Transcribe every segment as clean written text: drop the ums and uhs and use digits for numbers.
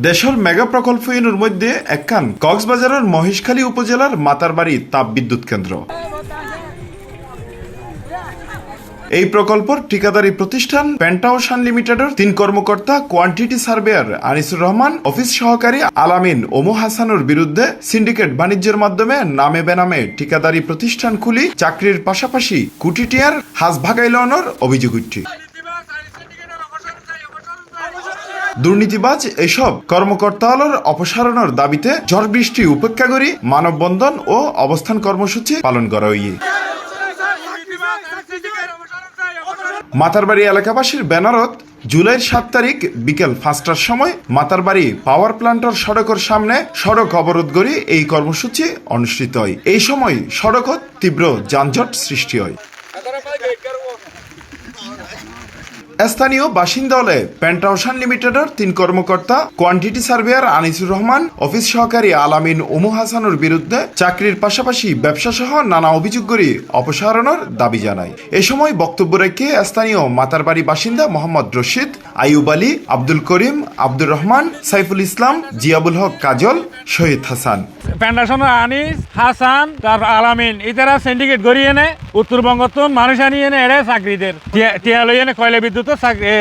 দেশের মেগা প্রকল্পের মধ্যে একখান কক্সবাজারের মহেশখালী উপজেলার মাতারবাড়ি তাপবিদ্যুৎ কেন্দ্র। এই প্রকল্পের ঠিকাদারি প্রতিষ্ঠান পেন্টাওশন লিমিটেডের 3 কর্মকর্তা quantity surveyor Anisur Rahman, office সহকারী আলামিন ওমো হাসানের বিরুদ্ধে সিন্ডিকেট বাণিজ্যের মাধ্যমে নামে বেনামে ঠিকাদারি প্রতিষ্ঠান খুলি চাকরির পাশাপাশি কোটি টিয়ার হাঁস ভাগাইলনের অভিযোগ উঠছে। দুর্নীতিবাজ এসব কর্মকর্তাদের অপসারণের দাবিতে ঝড় বৃষ্টি উপেক্ষা করে মানববন্ধন ও অবস্থান কর্মসূচি পালন করা হয়েছে। মাতারবাড়ি এলাকাবাসীর ব্যানারত জুলাইয়ের 7 তারিখ বিকেল 5টার সময় মাতারবাড়ি পাওয়ার প্ল্যান্টের সড়কের সামনে সড়ক অবরোধ করে এই কর্মসূচি অনুষ্ঠিত হয়। এই সময় সড়কত তীব্র যানজট সৃষ্টি হয়। স্থানীয় বাসিন্দা হলে পেন্টাওশন লিমিটেডের 3 কর্মকর্তা quantity surveyor Anisur Rahman, office সহকারী আলামিন ওমো হাসানের বিরুদ্ধে চাকরির পাশাপাশি ব্যবসা সহ নানা অভিযোগ করে অপসারণের দাবি জানায়। এ সময় বক্তব্য রেখে স্থানীয় মাতারবাড়ি বাসিন্দা মোহাম্মদ রশিদ, আইয়ুব আলী, আব্দুল করিম, আব্দুর রহমান, সাইফুল ইসলাম, জিয়াবুল হক কাজল, শহীদ হাসান, পেন্টাশনের আনিস হাসান, তারপর আলামিন ইতারা সিন্ডিকেট গড়িয়ে এনে উত্তরবঙ্গত মানুষ আনিয়ে এনে এড়ে চাকরিদের টিয়া লই এনে কয়লা বিদ্যুৎ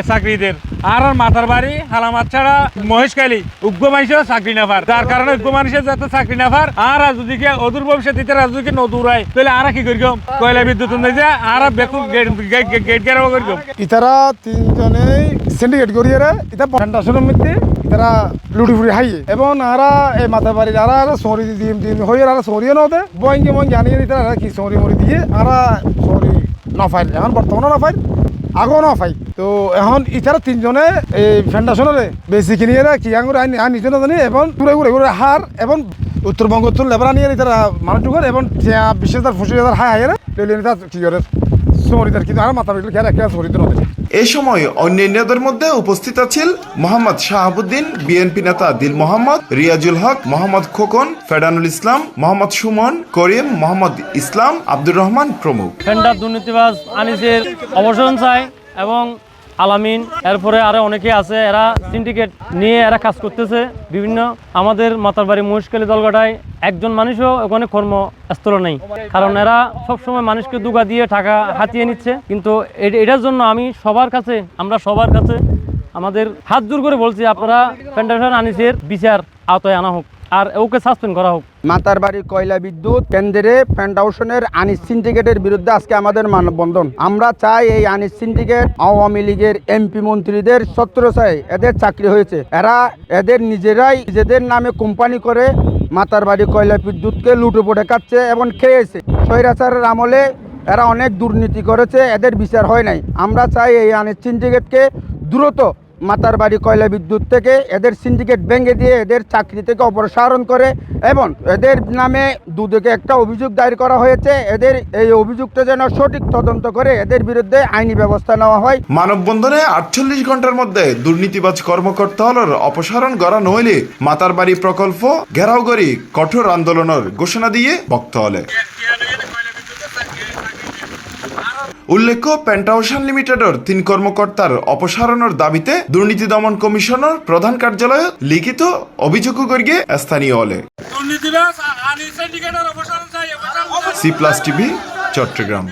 চাকরিদের আর মাথার বাড়ি হালামাত ছাড়া মহেশখালী উগ্র মানুষের চাকরি না পার, যার কারণে উগ্র মানুষের যাতে চাকরি না পার আর যদি অদূর ভবিষ্যৎ ইতারা যদি নদৌড়ায় তাহলে আর কি করি কয়লা বিদ্যুৎ আর বেতন গেট গেরাও করি ইতারা 3 জনেই সিন্ডিকেট গড়িয়ে এটা পেন্টাশনের মধ্যে তারা লুটি ফুটি হাইয়ে এবং আরা এই মাথা বাড়ির আরা সরি দিম হয়ে আর সরিয়ে নদে বইঙ্গে জানিয়ে তারা কি সরি মরি দিয়ে আরা সরি নফাইল এখন বর্তমানে নফাইল আগেও নফাই তো এখন ইতারা 3 জনে এই পেন্টাশনের বেশি কিনিয়ে কি আঙুর আইন নিচে না জানি এবং ঘুরে ঘুরে ঘুরে হার এবং উত্তরবঙ্গ লেবার নিয়ে তারা মানুষ ঢুকার এবং 20,000 হাই হাইয়ে তার কি করে সরিদার কিন্তু আর মাথা বাড়ি খেয়াল একটা সরিতে নদে। এই সময় অন্যান্যদের মধ্যে উপস্থিত আছেন মোহাম্মদ শাহাবুদ্দিন, বিএনপি নেতা দিল মোহাম্মদ, রিয়াজুল হক, মোহাম্মদ খোকন, ফেডানুল ইসলাম, মোহাম্মদ সুমন, করিম, মোহাম্মদ ইসলাম, আব্দুর রহমান প্রমুখ। পেন্টার দুর্নীতিবাজ আনিসের অবসান চায় এবং আলামিন এরপরে আরো অনেকে আছে, এরা সিন্ডিকেট নিয়ে এরা কাজ করতেছে বিভিন্ন আমাদের মাতারবাড়ি মহেশখালী দলগাটায় একজন মানুষও ওখানে কর্মস্থল নেই, কারণ এরা সবসময় মানুষকে দুগা দিয়ে টাকা হাতিয়ে নিচ্ছে। কিন্তু এটার জন্য আমরা সবার কাছে আমাদের হাত জোর করে বলছি, আপনারা পেন্টাশন আনিসের বিচার আওতায় আনা হোক আর ওকে সাসপেন্ড করা হোক। মাতারবাড়ি কয়লা বিদ্যুৎ কেন্দ্রে পেন্টাশনের আনিস সিন্ডিকেটের বিরুদ্ধে আজকে আমাদের মানববন্ধন। আমরা চাই এই আনিস সিন্ডিকেট আওয়ামী লীগের এমপি মন্ত্রীদের ছত্রছায়ায় এদের চাকরি হয়েছে, এদের নিজেদের নামে কোম্পানি করে মাতারবাড়ি কয়লা বিদ্যুৎকে লুটেপুটে খাচ্ছে এবং খেয়েছে। স্বৈরাচারের আমলে এরা অনেক দুর্নীতি করেছে, এদের বিচার হয় নাই। আমরা চাই এই আনিস সিন্ডিকেটকে দ্রুত মাতারবাড়ি কয়লা বিদ্যুৎ থেকে এদের সিন্ডিকেট ভেঙে দিয়ে এদের চাকরি থেকে অপসারণ করে এবং এদের নামে দুদকে একটা অভিযোগ দায়ের করা হয়েছে, এদের এই অভিযোগটা যেন সঠিক তদন্ত করে এদের বিরুদ্ধে আইনি ব্যবস্থা নেওয়া হয়। মানববন্ধনে 48 ঘন্টার মধ্যে দুর্নীতিবাজ কর্মকর্তাদের অপসারণ করা নইলে মাতারবাড়ি প্রকল্প ঘেরাও করে কঠোর আন্দোলনের ঘোষণা দিয়ে বক্তা হলে। উল্লেখ্য, পেন্টাওশন লিমিটেডের 3 কর্মকর্তার অপসারণের দাবিতে দুর্নীতি দমন কমিশনের প্রধান কার্যালয়ে লিখিত অভিযোগ করিয়ে স্থানীয় হলে C+ TV চট্টগ্রাম।